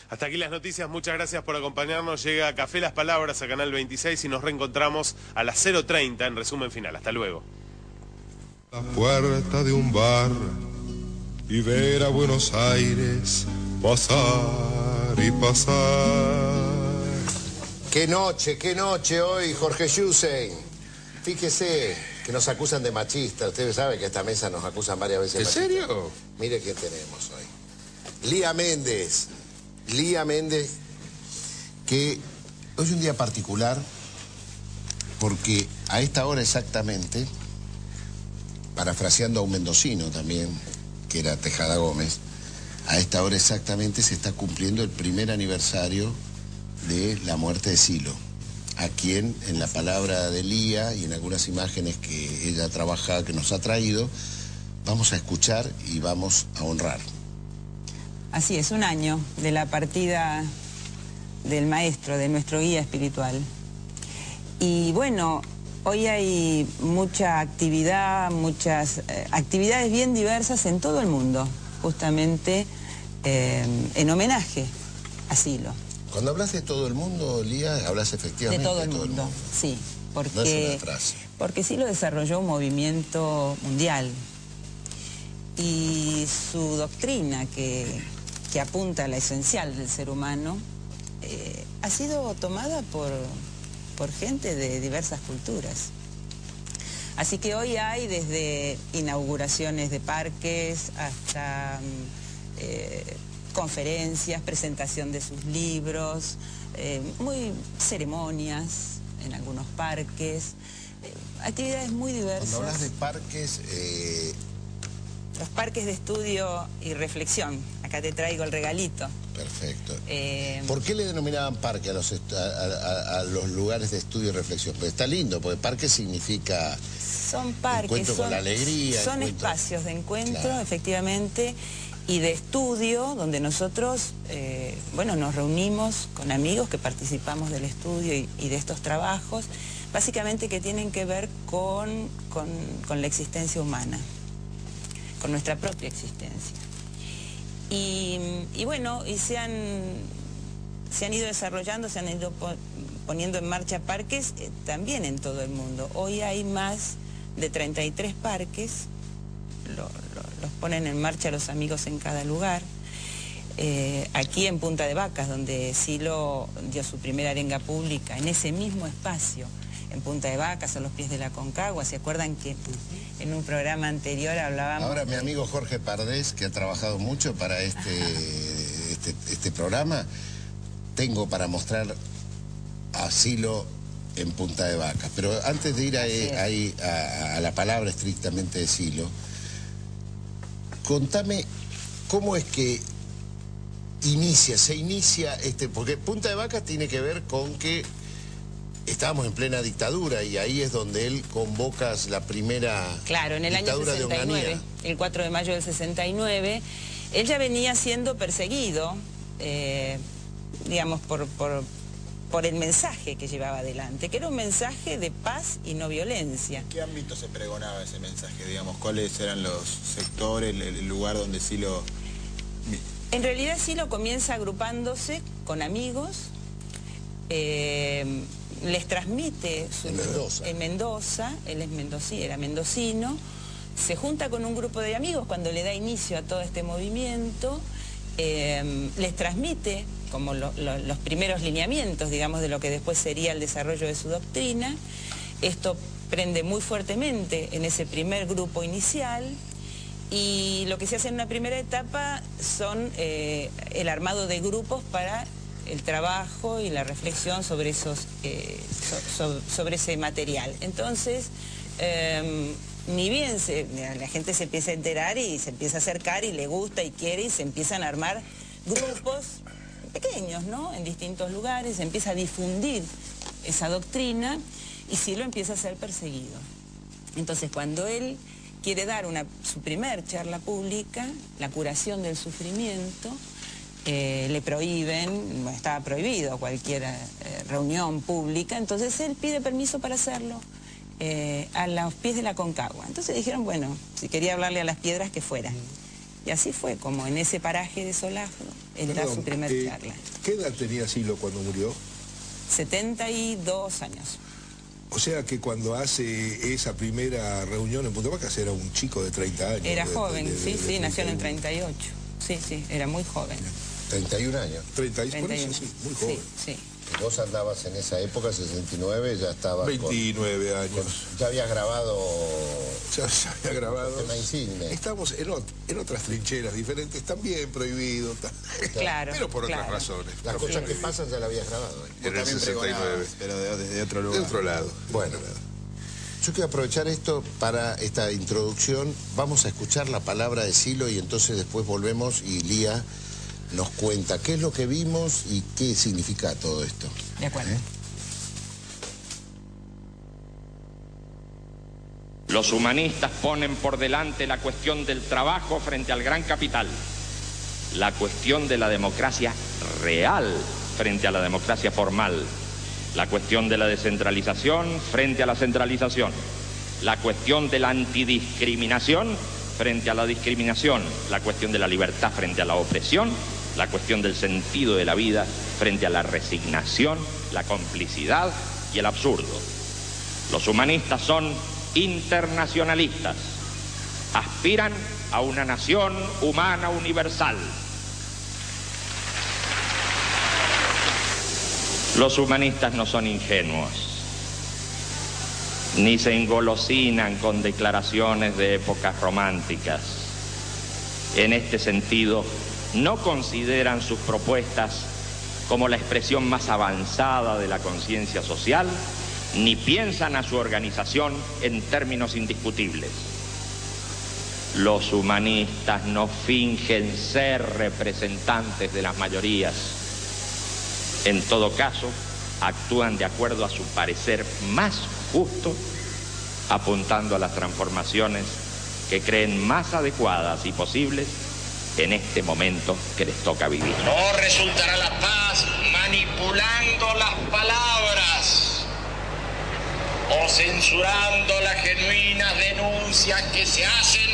Hasta aquí las noticias, muchas gracias por acompañarnos. Llega Café Las Palabras a Canal 26 y nos reencontramos a las 0:30 en resumen final. Hasta luego. La puerta de un bar y ver a Buenos Aires pasar y pasar. Qué noche hoy, Jorge Yusein. Fíjese que nos acusan de machista. Ustedes saben que esta mesa nos acusan varias veces de machista. ¿En serio? Mire quién tenemos hoy. Lía Méndez. Lía Méndez, que hoy es un día particular porque a esta hora exactamente, parafraseando a un mendocino también, que era Tejada Gómez, a esta hora exactamente se está cumpliendo el primer aniversario de la muerte de Silo, a quien en la palabra de Lía y en algunas imágenes que ella trabaja, que nos ha traído, vamos a escuchar y vamos a honrar. Así es, un año de la partida del maestro, de nuestro guía espiritual. Y bueno, hoy hay mucha actividad, muchas actividades bien diversas en todo el mundo, justamente en homenaje a Silo. Cuando hablas de todo el mundo, Lía, hablas efectivamente de todo el mundo. Sí, porque, no es una frase. Porque Silo desarrolló un movimiento mundial y su doctrina que apunta a la esencial del ser humano ha sido tomada por gente de diversas culturas. Así que hoy hay desde inauguraciones de parques hasta conferencias, presentación de sus libros, muy ceremonias en algunos parques, actividades muy diversas. Cuando hablas de parques... Los parques de estudio y reflexión. Acá te traigo el regalito. Perfecto. ¿Por qué le denominaban parque a los lugares de estudio y reflexión? Pues está lindo, porque parque significa... Son parques, encuentro con la alegría. Son espacios de encuentro, claro, efectivamente, y de estudio, donde nosotros, bueno, nos reunimos con amigos que participamos del estudio y de estos trabajos, básicamente que tienen que ver con la existencia humana, con nuestra propia existencia. Y bueno, y se han ido desarrollando, se han ido poniendo en marcha parques también en todo el mundo. Hoy hay más de 33 parques, los ponen en marcha los amigos en cada lugar. Aquí en Punta de Vacas, donde Silo dio su primera arenga pública, en ese mismo espacio, en Punta de Vacas, a los pies de la Concagua. ¿Se acuerdan que en un programa anterior hablábamos? Ahora mi amigo Jorge Pardés, que ha trabajado mucho para este programa, tengo para mostrar a Silo en Punta de Vacas. Pero antes de ir ahí a la palabra estrictamente de Silo, contame cómo es que se inicia porque Punta de Vacas tiene que ver con que estábamos en plena dictadura y ahí es donde él convoca la primera claro, en el año 69, el 4 de mayo del 69, él ya venía siendo perseguido, digamos, por el mensaje que llevaba adelante, que era un mensaje de paz y no violencia. ¿En qué ámbito se pregonaba ese mensaje, digamos? ¿Cuáles eran los sectores, el lugar donde Silo...? En realidad Silo comienza agrupándose con amigos, les transmite en Mendoza, él era mendocino, se junta con un grupo de amigos cuando le da inicio a todo este movimiento, les transmite como los primeros lineamientos, digamos, de lo que después sería el desarrollo de su doctrina. Esto prende muy fuertemente en ese primer grupo inicial y lo que se hace en una primera etapa son el armado de grupos para el trabajo y la reflexión sobre sobre ese material. Entonces, ni bien la gente se empieza a enterar y se empieza a acercar y le gusta y quiere y se empiezan a armar grupos pequeños, ¿no? En distintos lugares, se empieza a difundir esa doctrina y Silo empieza a ser perseguido. Entonces, cuando él quiere dar su primer charla pública, la curación del sufrimiento, le prohíben, estaba prohibido cualquier reunión pública, entonces él pide permiso para hacerlo a los pies de la Concagua. Entonces dijeron, bueno, si quería hablarle a las piedras, que fuera. Y así fue, como en ese paraje de Solagro, él da su primer charla. ¿Qué edad tenía Silo cuando murió? 72 años. O sea que cuando hace esa primera reunión en Punta Vacas era un chico de 30 años. Era joven, sí, nació en el 38. Sí, era muy joven. 31 años. 31, por eso, sí, muy joven. Sí. Y vos andabas en esa época, 69, ya estabas 29 años. Ya habías grabado... Ya había grabado. Tema insigne. Estamos en otras trincheras diferentes, también prohibido. Claro. Pero por otras razones. Las cosas que pasan ya las habías grabado. En el 69. Pero desde otro lugar. De otro lado. Bueno, yo quiero aprovechar esto para esta introducción. Vamos a escuchar la palabra de Silo y entonces después volvemos y Lía nos cuenta qué es lo que vimos y qué significa todo esto. De acuerdo. Los humanistas ponen por delante la cuestión del trabajo frente al gran capital, la cuestión de la democracia real frente a la democracia formal, la cuestión de la descentralización frente a la centralización, la cuestión de la antidiscriminación frente a la discriminación, la cuestión de la libertad frente a la opresión, la cuestión del sentido de la vida frente a la resignación, la complicidad y el absurdo. Los humanistas son internacionalistas, aspiran a una nación humana universal. Los humanistas no son ingenuos, ni se engolosinan con declaraciones de épocas románticas. En este sentido, no consideran sus propuestas como la expresión más avanzada de la conciencia social, ni piensan a su organización en términos indiscutibles. Los humanistas no fingen ser representantes de las mayorías. En todo caso, actúan de acuerdo a su parecer más justo, apuntando a las transformaciones que creen más adecuadas y posibles en este momento que les toca vivir. No resultará la paz manipulando las palabras o censurando las genuinas denuncias que se hacen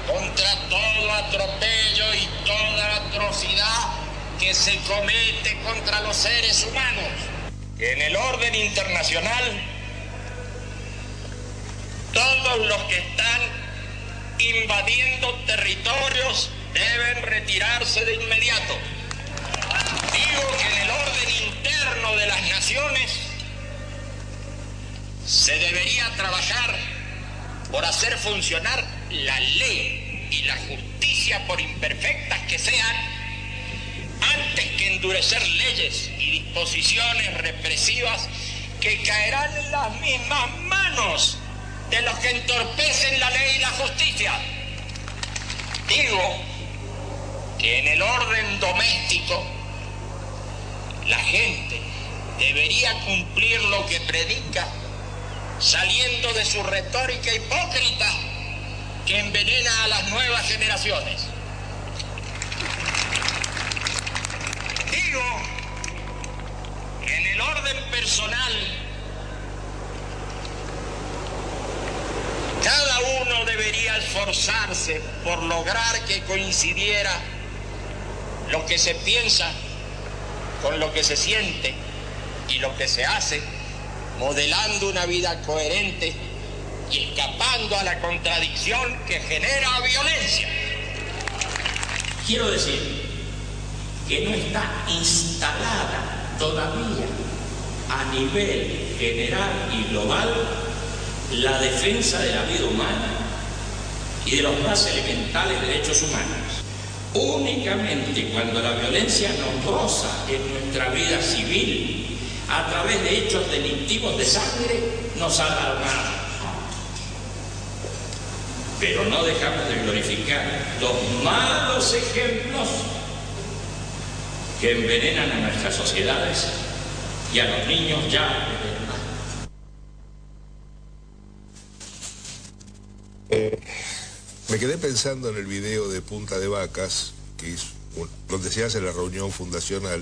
contra todo atropello y toda atrocidad que se comete contra los seres humanos. En el orden internacional, todos los que están invadiendo territorios deben retirarse de inmediato. Digo que en el orden interno de las naciones se debería trabajar por hacer funcionar la ley y la justicia, por imperfectas que sean, antes que endurecer leyes y disposiciones represivas que caerán en las mismas manos de los que entorpecen la ley y la justicia. Digo que en el orden doméstico la gente debería cumplir lo que predica, saliendo de su retórica hipócrita que envenena a las nuevas generaciones. Digo que en el orden personal cada uno debería esforzarse por lograr que coincidiera lo que se piensa con lo que se siente y lo que se hace, modelando una vida coherente y escapando a la contradicción que genera violencia. Quiero decir que no está instalada todavía a nivel general y global la defensa de la vida humana y de los más elementales derechos humanos. Únicamente cuando la violencia nos roza en nuestra vida civil a través de hechos delictivos de sangre nos alarmamos. Pero no dejamos de glorificar los malos ejemplos que envenenan a nuestras sociedades y a los niños ya. Me quedé pensando en el video de Punta de Vacas, que es donde se hace la reunión fundacional,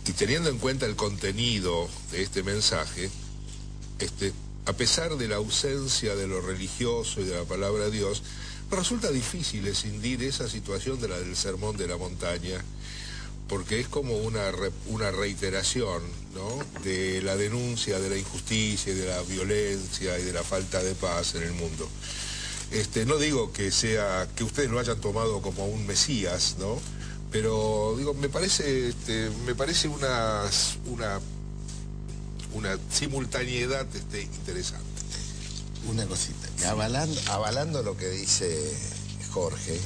y teniendo en cuenta el contenido de este mensaje, a pesar de la ausencia de lo religioso y de la palabra de Dios, resulta difícil escindir esa situación de la del Sermón de la Montaña, porque es como una reiteración, ¿no?, de la denuncia de la injusticia, de la violencia y de la falta de paz en el mundo. No digo que ustedes lo hayan tomado como un mesías, ¿no?, pero digo, me parece una simultaneidad interesante. Una cosita, avalando lo que dice Jorge,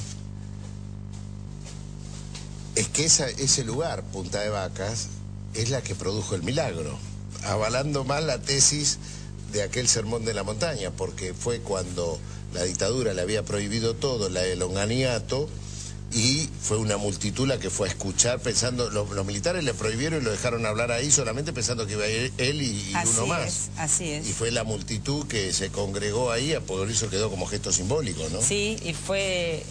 es que ese lugar, Punta de Vacas, es la que produjo el milagro, avalando más la tesis de aquel Sermón de la Montaña, porque fue cuando la dictadura le había prohibido todo, la del longaniato, y fue una multitud la que fue a escuchar pensando, los militares le prohibieron y lo dejaron hablar ahí solamente pensando que iba a ir él y uno más. Así es. Y fue la multitud que se congregó ahí, por eso quedó como gesto simbólico, ¿no? Sí, y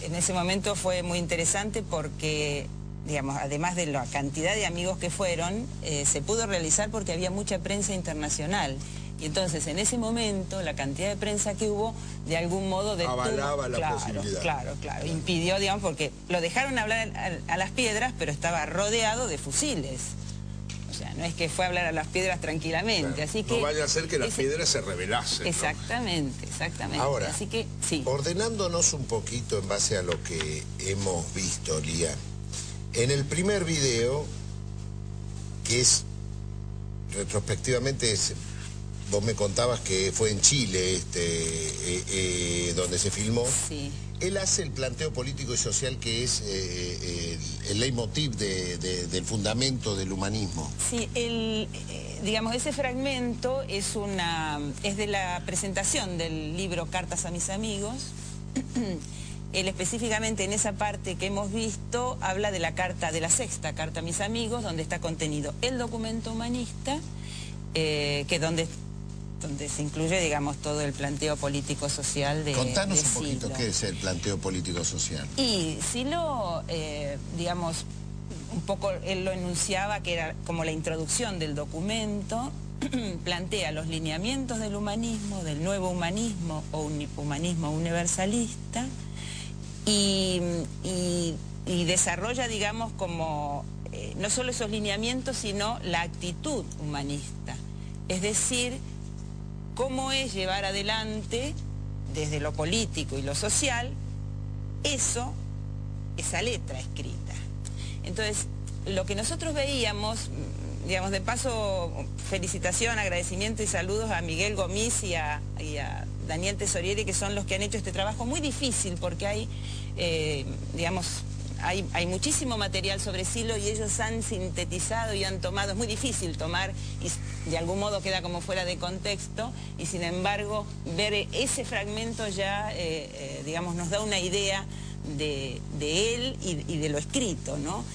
en ese momento fue muy interesante porque, digamos, además de la cantidad de amigos que fueron, se pudo realizar porque había mucha prensa internacional. Y entonces, en ese momento, la cantidad de prensa que hubo, de algún modo avalaba la posibilidad. Claro, impidió, digamos, porque lo dejaron hablar a las piedras, pero estaba rodeado de fusiles. O sea, no es que fue a hablar a las piedras tranquilamente, claro, así que... No vaya a ser que las piedras se rebelasen, ¿no? Exactamente. Ahora, así que, sí. Ordenándonos un poquito en base a lo que hemos visto, Lía, en el primer video, que es, retrospectivamente, vos me contabas que fue en Chile donde se filmó. Sí. Él hace el planteo político y social que es el leitmotiv del fundamento del humanismo. Sí, digamos, ese fragmento es de la presentación del libro Cartas a mis amigos. Él específicamente en esa parte que hemos visto habla de la sexta carta a mis amigos, donde está contenido el documento humanista, donde se incluye, digamos, todo el planteo político-social de Contanos un poquito qué es el planteo político-social. Y Silo, digamos, un poco él lo enunciaba, que era como la introducción del documento, plantea los lineamientos del humanismo, del nuevo humanismo o humanismo universalista, y desarrolla, digamos, como no solo esos lineamientos, sino la actitud humanista. Es decir, cómo es llevar adelante, desde lo político y lo social, esa letra escrita. Entonces, lo que nosotros veíamos, digamos, de paso, felicitación, agradecimiento y saludos a Miguel Gomis y a Daniel Tesorieri, que son los que han hecho este trabajo muy difícil, porque hay, digamos, hay muchísimo material sobre Silo y ellos han sintetizado y han tomado, es muy difícil tomar y de algún modo queda como fuera de contexto, y sin embargo ver ese fragmento ya, digamos, nos da una idea de él y de lo escrito, ¿no?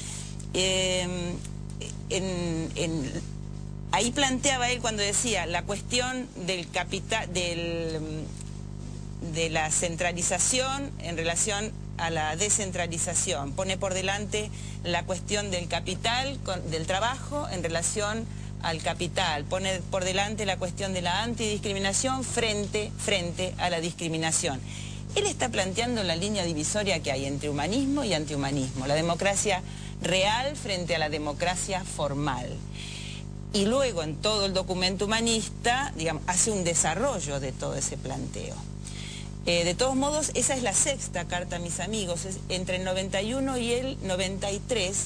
Ahí planteaba él cuando decía la cuestión del capital, de la centralización en relación a la descentralización. Pone por delante la cuestión del capital, del trabajo en relación al capital. Pone por delante la cuestión de la antidiscriminación frente a la discriminación. Él está planteando la línea divisoria que hay entre humanismo y antihumanismo, la democracia real frente a la democracia formal. Y luego en todo el documento humanista, digamos, hace un desarrollo de todo ese planteo. De todos modos, esa es la sexta carta a mis amigos. Entre el 91 y el 93,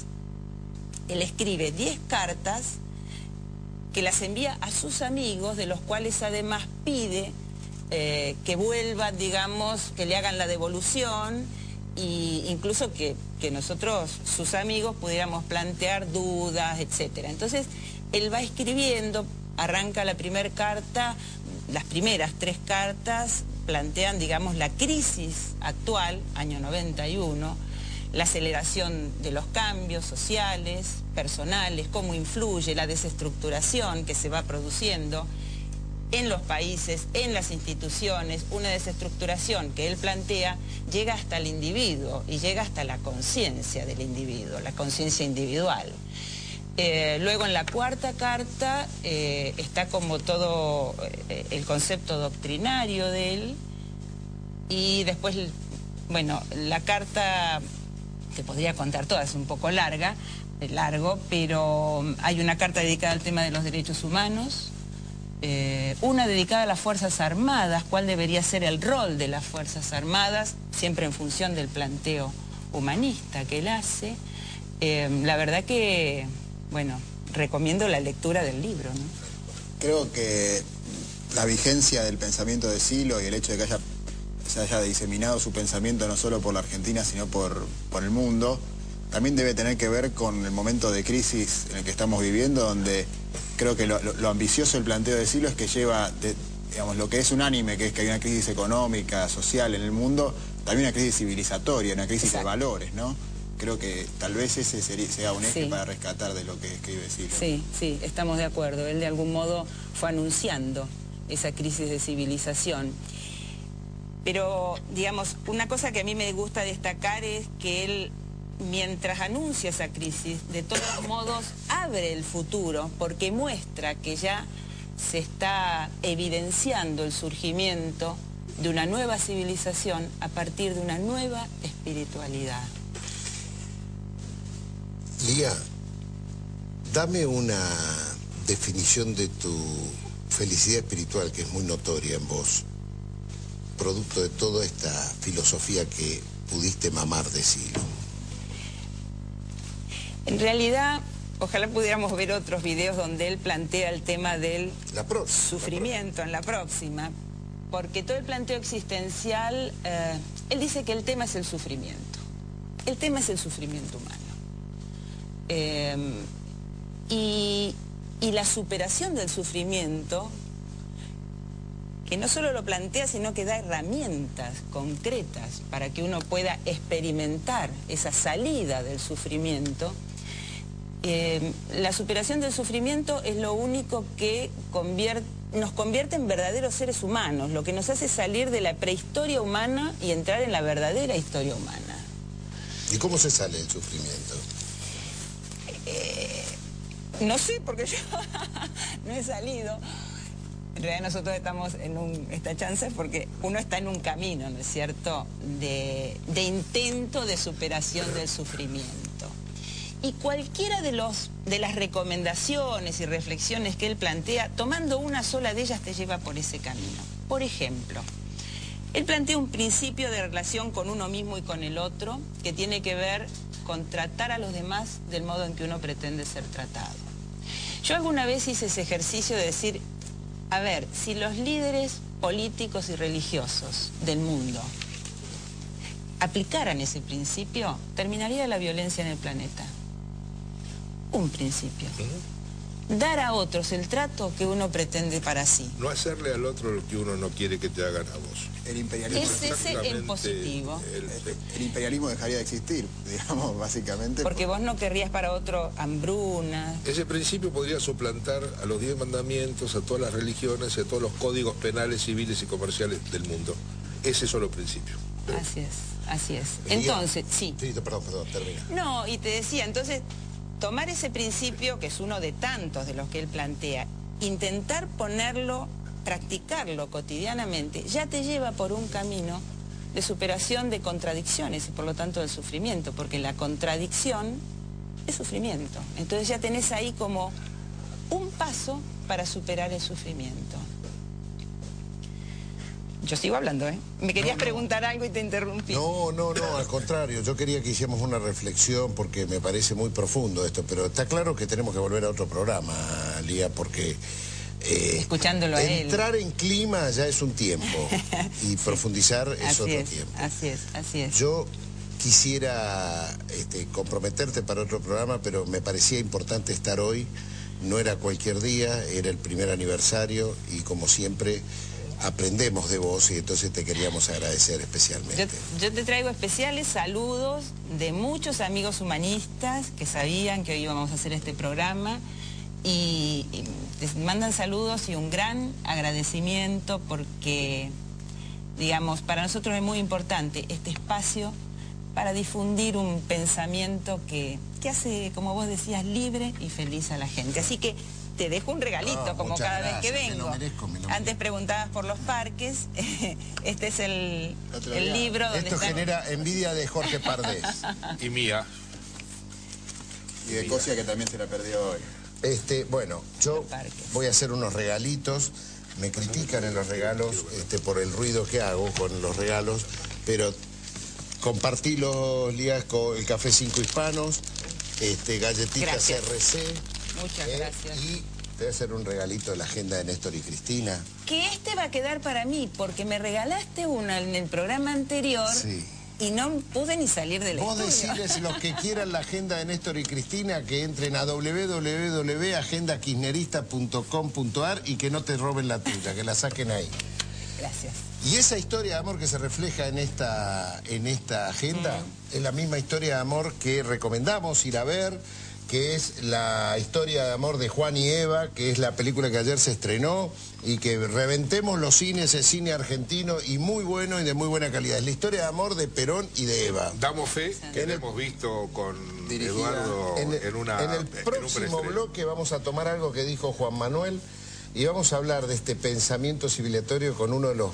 él escribe 10 cartas que las envía a sus amigos, de los cuales además pide que vuelvan, digamos, que le hagan la devolución, e incluso que nosotros, sus amigos, pudiéramos plantear dudas, etc. Entonces, él va escribiendo, arranca la primera carta, las primeras 3 cartas plantean, digamos, la crisis actual, año 91, la aceleración de los cambios sociales, personales, cómo influye la desestructuración que se va produciendo en los países, en las instituciones, una desestructuración que él plantea llega hasta el individuo y llega hasta la conciencia del individuo, la conciencia individual. Luego en la cuarta carta está como todo el concepto doctrinario de él, y después Bueno, la carta, te podría contar toda, es un poco largo, pero hay una carta dedicada al tema de los derechos humanos, una dedicada a las Fuerzas Armadas, cuál debería ser el rol de las Fuerzas Armadas, siempre en función del planteo humanista que él hace. La verdad que, bueno, recomiendo la lectura del libro, ¿no? Creo que la vigencia del pensamiento de Silo y el hecho de que se haya diseminado su pensamiento no solo por la Argentina, sino por el mundo, también debe tener que ver con el momento de crisis en el que estamos viviendo, donde creo que lo ambicioso del planteo de Silo es que lleva, digamos, lo que es unánime, que es que hay una crisis económica, social en el mundo, también una crisis civilizatoria, una crisis de valores, ¿no? Creo que tal vez ese sea un eje para rescatar de lo que escribe Silo. Sí, sí, estamos de acuerdo. Él de algún modo fue anunciando esa crisis de civilización. Pero, digamos, una cosa que a mí me gusta destacar es que él, mientras anuncia esa crisis, de todos modos abre el futuro, porque muestra que ya se está evidenciando el surgimiento de una nueva civilización a partir de una nueva espiritualidad. Lía, dame una definición de tu felicidad espiritual, que es muy notoria en vos, producto de toda esta filosofía que pudiste mamar de Silo. En realidad, ojalá pudiéramos ver otros videos donde él plantea el tema del sufrimiento en la próxima, porque todo el planteo existencial, él dice que el tema es el sufrimiento. El tema es el sufrimiento humano. Y la superación del sufrimiento, que no solo lo plantea, sino que da herramientas concretas para que uno pueda experimentar esa salida del sufrimiento. La superación del sufrimiento es lo único que nos convierte en verdaderos seres humanos, lo que nos hace salir de la prehistoria humana y entrar en la verdadera historia humana. ¿Y cómo se sale del sufrimiento? No sé, porque yo no he salido. En realidad nosotros estamos en esta chance porque uno está en un camino, ¿no es cierto?, de intento de superación del sufrimiento. Y cualquiera de las recomendaciones y reflexiones que él plantea, tomando una sola de ellas te lleva por ese camino. Por ejemplo, él plantea un principio de relación con uno mismo y con el otro que tiene que ver con tratar a los demás del modo en que uno pretende ser tratado. Yo alguna vez hice ese ejercicio de decir, a ver, si los líderes políticos y religiosos del mundo aplicaran ese principio, terminaría la violencia en el planeta. Un principio. Dar a otros el trato que uno pretende para sí. No hacerle al otro lo que uno no quiere que te hagan a vos. El imperialismo. Es ese el positivo. El imperialismo dejaría de existir, digamos, básicamente. Porque vos no querrías para otro hambruna. Ese principio podría suplantar a los 10 mandamientos, a todas las religiones y a todos los códigos penales, civiles y comerciales del mundo. Ese solo principio. Así es, así es. Entonces, sí. Sí, perdón, termina. No, y te decía, entonces, tomar ese principio, que es uno de tantos de los que él plantea, intentar ponerlo, practicarlo cotidianamente, ya te lleva por un camino de superación de contradicciones y por lo tanto del sufrimiento, porque la contradicción es sufrimiento. Entonces ya tenés ahí como un paso para superar el sufrimiento. Yo sigo hablando, ¿eh? Me querías preguntar algo y te interrumpí. No, al contrario. Yo quería que hiciéramos una reflexión porque me parece muy profundo esto, pero está claro que tenemos que volver a otro programa, Lía, porque... escuchándolo a él. Entrar en clima ya es un tiempo y profundizar es otro tiempo. Así es, así es. Yo quisiera comprometerte para otro programa, pero me parecía importante estar hoy. No era cualquier día, era el primer aniversario y como siempre aprendemos de vos y entonces te queríamos agradecer especialmente. Yo te traigo especiales saludos de muchos amigos humanistas que sabían que hoy íbamos a hacer este programa y te mandan saludos y un gran agradecimiento porque, digamos, para nosotros es muy importante este espacio para difundir un pensamiento que hace, como vos decías, libre y feliz a la gente. Así que te dejo un regalito, como cada vez que vengo. Me lo merezco. Antes preguntabas por los parques, este es el libro donde esto genera envidia de Jorge Pardés. Y mía. Y de Cosia, que también se la perdió hoy. Bueno, yo voy a hacer unos regalitos. Me critican en los regalos por el ruido que hago con los regalos, pero compartí los Lías con el Café 5 Hispanos, galletitas RC. Muchas gracias. Y te voy a hacer un regalito de la agenda de Néstor y Cristina. Que va a quedar para mí, porque me regalaste una en el programa anterior. Sí. Y no pude ni salir del estudio. Vos decirles, los que quieran la agenda de Néstor y Cristina, que entren a www.agendakirchnerista.com.ar y que no te roben la tuya, que la saquen ahí. Gracias. Y esa historia de amor que se refleja en esta agenda es la misma historia de amor que recomendamos ir a ver, que es la historia de amor de Juan y Eva, que es la película que ayer se estrenó, y que reventemos los cines, el cine argentino, y muy bueno y de muy buena calidad. Es la historia de amor de Perón y de Eva. Damos fe que la hemos visto con Eduardo en el próximo bloque vamos a tomar algo que dijo Juan Manuel, y vamos a hablar de este pensamiento civilizatorio con uno de los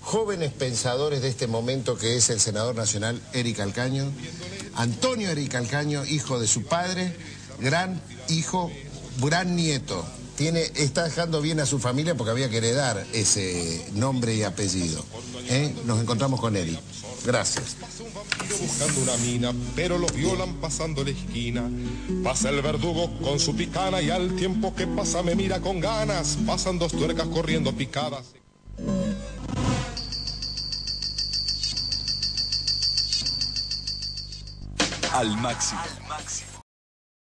jóvenes pensadores de este momento, que es el senador nacional Eric Calcaño, Antonio Eric Calcaño, hijo de su padre, gran hijo, gran nieto. Está dejando bien a su familia porque había que heredar ese nombre y apellido. Nos encontramos con Eric. Gracias. Buscando una mina, pero lo violan pasando la esquina. Pasa el verdugo con su picana y al tiempo que pasa me mira con ganas. Pasan dos tuercas corriendo picadas. Al máximo.